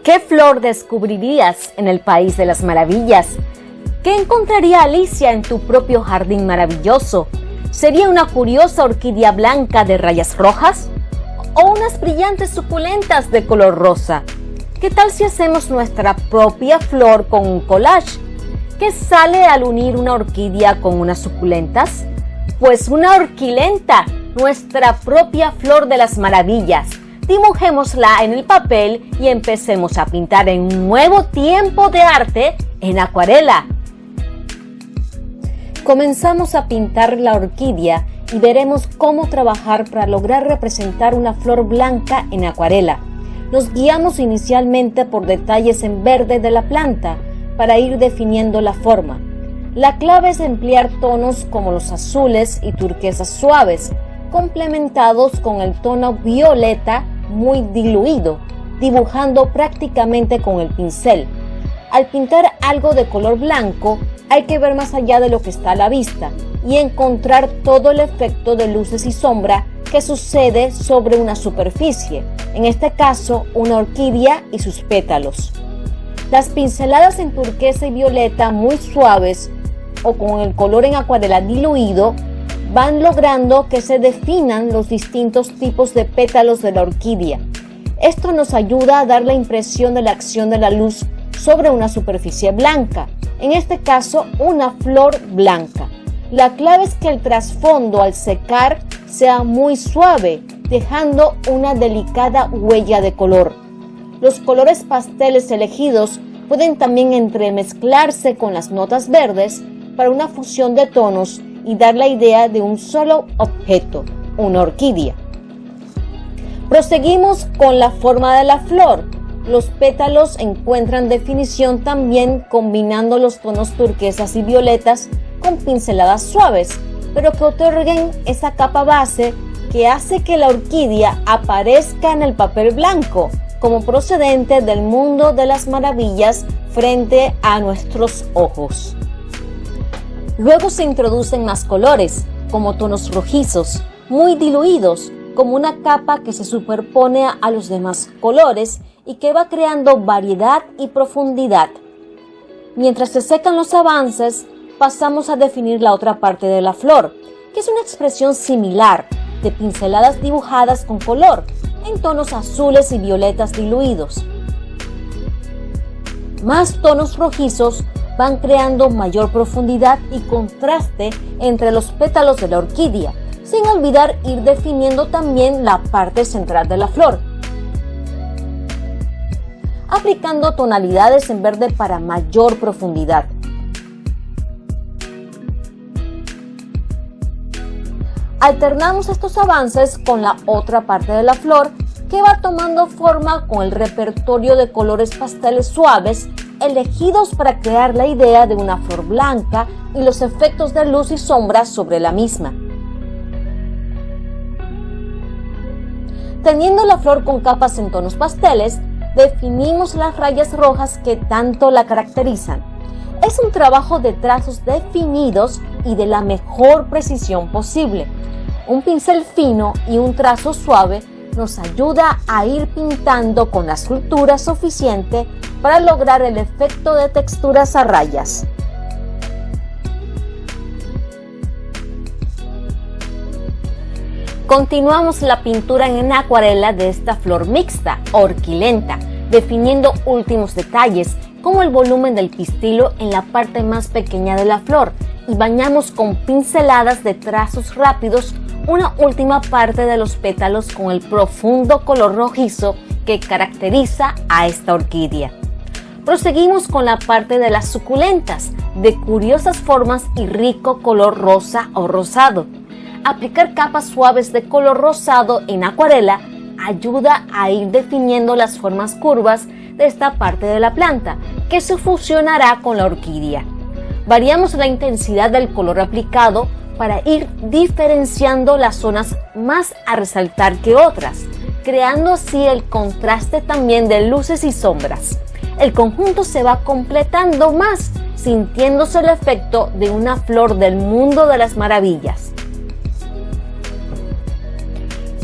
¿Qué flor descubrirías en el País de las Maravillas? ¿Qué encontraría Alicia en tu propio jardín maravilloso? ¿Sería una curiosa orquídea blanca de rayas rojas? ¿O unas brillantes suculentas de color rosa? ¿Qué tal si hacemos nuestra propia flor con un collage? ¿Qué sale al unir una orquídea con unas suculentas? Pues una orquilenta, nuestra propia flor de las maravillas. Dibujémosla en el papel y empecemos a pintar en un nuevo tiempo de arte en acuarela. Comenzamos a pintar la orquídea y veremos cómo trabajar para lograr representar una flor blanca en acuarela. Nos guiamos inicialmente por detalles en verde de la planta para ir definiendo la forma. La clave es emplear tonos como los azules y turquesas suaves, complementados con el tono violeta muy diluido, dibujando prácticamente con el pincel. Al pintar algo de color blanco, hay que ver más allá de lo que está a la vista y encontrar todo el efecto de luces y sombra que sucede sobre una superficie, en este caso una orquídea y sus pétalos. Las pinceladas en turquesa y violeta muy suaves o con el color en acuarela diluido van logrando que se definan los distintos tipos de pétalos de la orquídea. Esto nos ayuda a dar la impresión de la acción de la luz sobre una superficie blanca, en este caso una flor blanca. La clave es que el trasfondo al secar sea muy suave, dejando una delicada huella de color. Los colores pasteles elegidos pueden también entremezclarse con las notas verdes para una fusión de tonos y dar la idea de un solo objeto, una orquídea. Proseguimos con la forma de la flor. Los pétalos encuentran definición también combinando los tonos turquesas y violetas con pinceladas suaves, pero que otorguen esa capa base que hace que la orquídea aparezca en el papel blanco como procedente del mundo de las maravillas frente a nuestros ojos. Luego se introducen más colores, como tonos rojizos, muy diluidos, como una capa que se superpone a los demás colores y que va creando variedad y profundidad. Mientras se secan los avances, pasamos a definir la otra parte de la flor, que es una expresión similar, de pinceladas dibujadas con color, en tonos azules y violetas diluidos. Más tonos rojizos van creando mayor profundidad y contraste entre los pétalos de la orquídea, sin olvidar ir definiendo también la parte central de la flor. Aplicando tonalidades en verde para mayor profundidad. Alternamos estos avances con la otra parte de la flor que va tomando forma con el repertorio de colores pasteles suaves elegidos para crear la idea de una flor blanca y los efectos de luz y sombra sobre la misma. Teniendo la flor con capas en tonos pasteles, definimos las rayas rojas que tanto la caracterizan. Es un trabajo de trazos definidos y de la mejor precisión posible. Un pincel fino y un trazo suave nos ayuda a ir pintando con la soltura suficiente para lograr el efecto de texturas a rayas. Continuamos la pintura en acuarela de esta flor mixta, orquilenta, definiendo últimos detalles como el volumen del pistilo en la parte más pequeña de la flor y bañamos con pinceladas de trazos rápidos una última parte de los pétalos con el profundo color rojizo que caracteriza a esta orquídea. Proseguimos con la parte de las suculentas, de curiosas formas y rico color rosa o rosado. Aplicar capas suaves de color rosado en acuarela ayuda a ir definiendo las formas curvas de esta parte de la planta, que se fusionará con la orquídea. Variamos la intensidad del color aplicado para ir diferenciando las zonas más a resaltar que otras, creando así el contraste también de luces y sombras. El conjunto se va completando más, sintiéndose el efecto de una flor del mundo de las maravillas.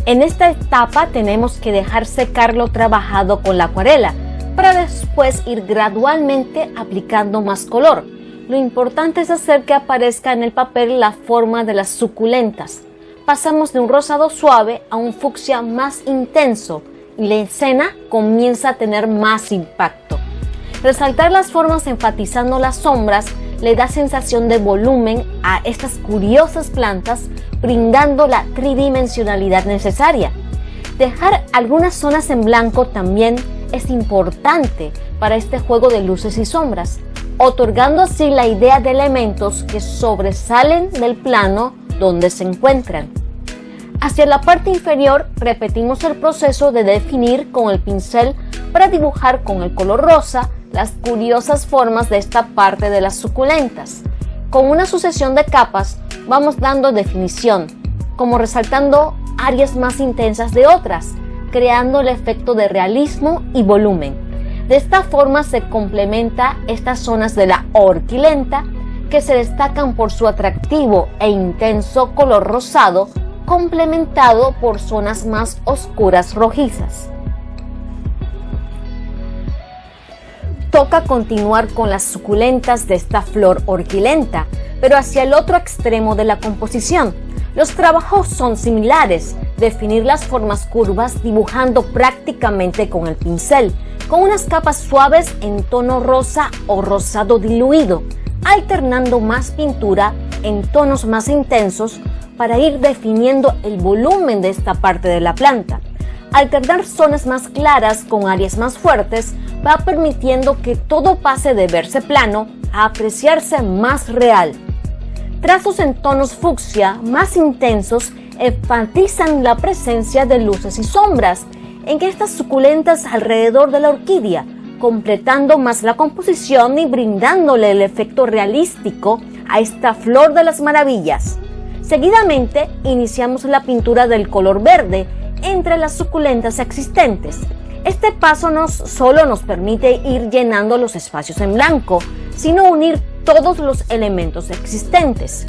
En esta etapa tenemos que dejar secar lo trabajado con la acuarela para después ir gradualmente aplicando más color. Lo importante es hacer que aparezca en el papel la forma de las suculentas. Pasamos de un rosado suave a un fucsia más intenso y la escena comienza a tener más impacto. Resaltar las formas enfatizando las sombras le da sensación de volumen a estas curiosas plantas, brindando la tridimensionalidad necesaria. Dejar algunas zonas en blanco también es importante para este juego de luces y sombras, otorgando así la idea de elementos que sobresalen del plano donde se encuentran. Hacia la parte inferior repetimos el proceso de definir con el pincel para dibujar con el color rosa las curiosas formas de esta parte de las suculentas. Con una sucesión de capas vamos dando definición, como resaltando áreas más intensas de otras, creando el efecto de realismo y volumen. De esta forma se complementa estas zonas de la orquilenta que se destacan por su atractivo e intenso color rosado, complementado por zonas más oscuras rojizas. Toca continuar con las suculentas de esta flor orquilenta, pero hacia el otro extremo de la composición. Los trabajos son similares, definir las formas curvas dibujando prácticamente con el pincel, con unas capas suaves en tono rosa o rosado diluido, alternando más pintura en tonos más intensos para ir definiendo el volumen de esta parte de la planta. Alternar zonas más claras con áreas más fuertes va permitiendo que todo pase de verse plano a apreciarse más real. Trazos en tonos fucsia más intensos enfatizan la presencia de luces y sombras en estas suculentas alrededor de la orquídea, completando más la composición y brindándole el efecto realístico a esta flor de las maravillas. Seguidamente, iniciamos la pintura del color verde entre las suculentas existentes. Este paso no solo nos permite ir llenando los espacios en blanco, sino unir todos los elementos existentes.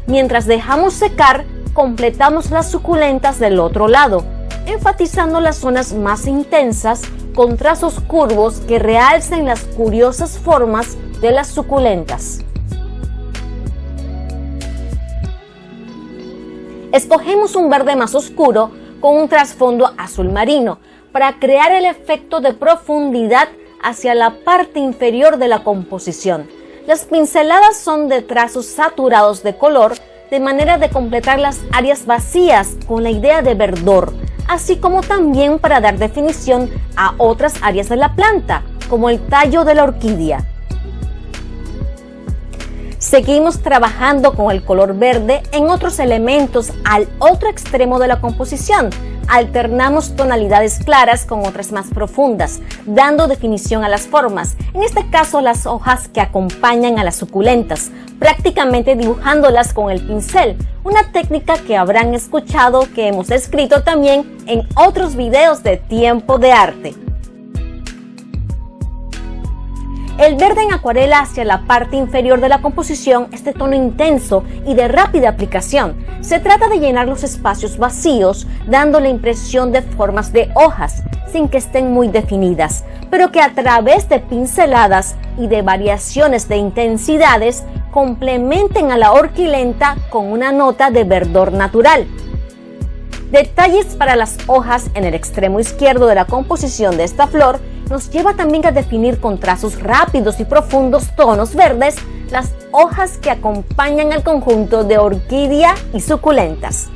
Mientras dejamos secar, completamos las suculentas del otro lado, enfatizando las zonas más intensas con trazos curvos que realcen las curiosas formas de las suculentas. Escogemos un verde más oscuro con un trasfondo azul marino para crear el efecto de profundidad hacia la parte inferior de la composición. Las pinceladas son de trazos saturados de color, de manera de completar las áreas vacías con la idea de verdor, así como también para dar definición a otras áreas de la planta, como el tallo de la orquídea. Seguimos trabajando con el color verde en otros elementos al otro extremo de la composición. Alternamos tonalidades claras con otras más profundas, dando definición a las formas, en este caso las hojas que acompañan a las suculentas, prácticamente dibujándolas con el pincel, una técnica que habrán escuchado que hemos descrito también en otros videos de Tiempo de Arte. El verde en acuarela hacia la parte inferior de la composición es de tono intenso y de rápida aplicación. Se trata de llenar los espacios vacíos, dando la impresión de formas de hojas, sin que estén muy definidas, pero que a través de pinceladas y de variaciones de intensidades complementen a la orquilenta con una nota de verdor natural. Detalles para las hojas en el extremo izquierdo de la composición de esta flor nos lleva también a definir con trazos rápidos y profundos tonos verdes las hojas que acompañan al conjunto de orquídea y suculentas.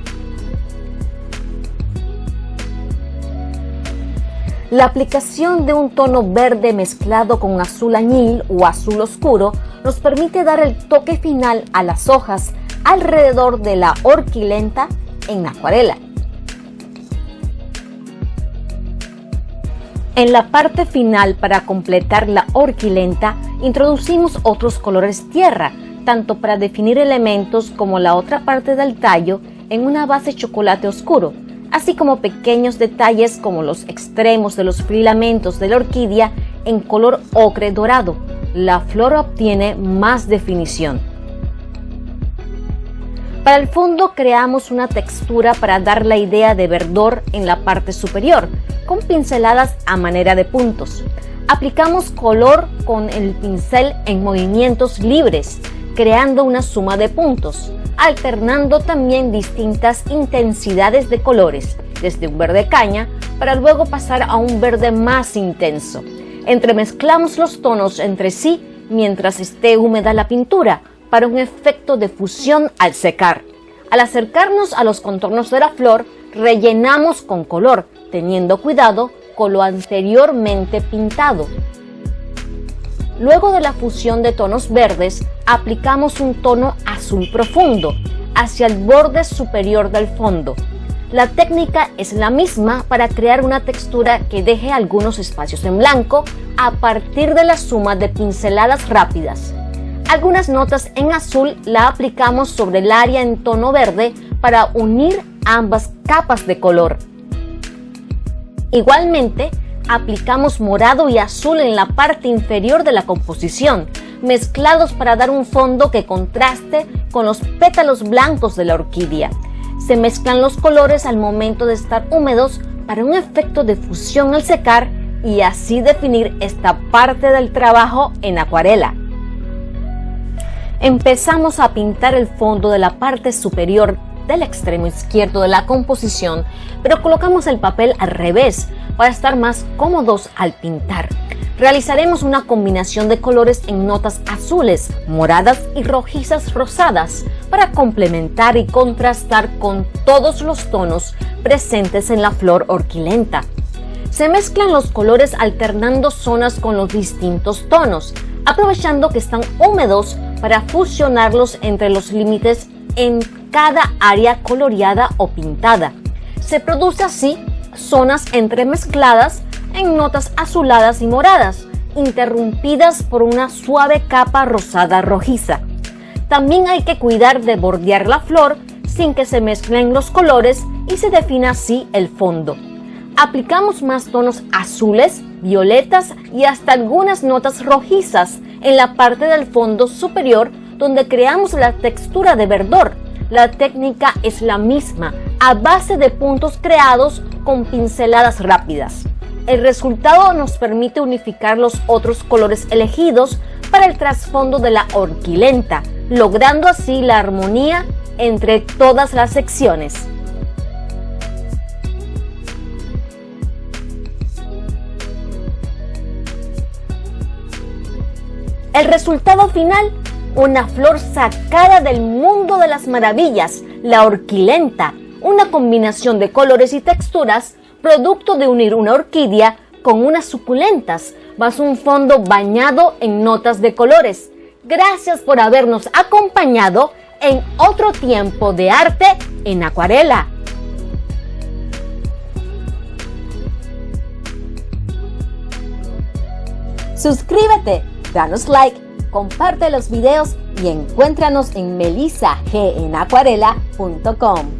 La aplicación de un tono verde mezclado con azul añil o azul oscuro nos permite dar el toque final a las hojas alrededor de la orquilenta en acuarela. En la parte final, para completar la orquilenta, introducimos otros colores tierra, tanto para definir elementos como la otra parte del tallo en una base chocolate oscuro, así como pequeños detalles como los extremos de los filamentos de la orquídea en color ocre dorado. La flor obtiene más definición. Para el fondo creamos una textura para dar la idea de verdor en la parte superior, con pinceladas a manera de puntos. Aplicamos color con el pincel en movimientos libres, creando una suma de puntos, alternando también distintas intensidades de colores, desde un verde caña para luego pasar a un verde más intenso. Entremezclamos los tonos entre sí mientras esté húmeda la pintura para un efecto de fusión al secar. Al acercarnos a los contornos de la flor, rellenamos con color, teniendo cuidado con lo anteriormente pintado. Luego de la fusión de tonos verdes, aplicamos un tono azul profundo hacia el borde superior del fondo. La técnica es la misma para crear una textura que deje algunos espacios en blanco a partir de la suma de pinceladas rápidas. Algunas notas en azul la aplicamos sobre el área en tono verde para unir ambas capas de color. Igualmente, aplicamos morado y azul en la parte inferior de la composición, mezclados para dar un fondo que contraste con los pétalos blancos de la orquídea. Se mezclan los colores al momento de estar húmedos para un efecto de fusión al secar y así definir esta parte del trabajo en acuarela. Empezamos a pintar el fondo de la parte superior del extremo izquierdo de la composición, pero colocamos el papel al revés para estar más cómodos al pintar. Realizaremos una combinación de colores en notas azules, moradas y rojizas rosadas para complementar y contrastar con todos los tonos presentes en la flor orquilenta. Se mezclan los colores alternando zonas con los distintos tonos, aprovechando que están húmedos para fusionarlos entre los límites en cada área coloreada o pintada. Se produce así zonas entremezcladas en notas azuladas y moradas, interrumpidas por una suave capa rosada rojiza. También hay que cuidar de bordear la flor sin que se mezclen los colores y se defina así el fondo. Aplicamos más tonos azules, violetas y hasta algunas notas rojizas en la parte del fondo superior donde creamos la textura de verdor. La técnica es la misma, a base de puntos creados con pinceladas rápidas. El resultado nos permite unificar los otros colores elegidos para el trasfondo de la orquilenta, logrando así la armonía entre todas las secciones. El resultado final, una flor sacada del mundo de las maravillas, la orquilenta, una combinación de colores y texturas, producto de unir una orquídea con unas suculentas, más un fondo bañado en notas de colores. Gracias por habernos acompañado en otro tiempo de arte en acuarela. Suscríbete, danos like, comparte los videos y encuéntranos en melissagenacuarela.com.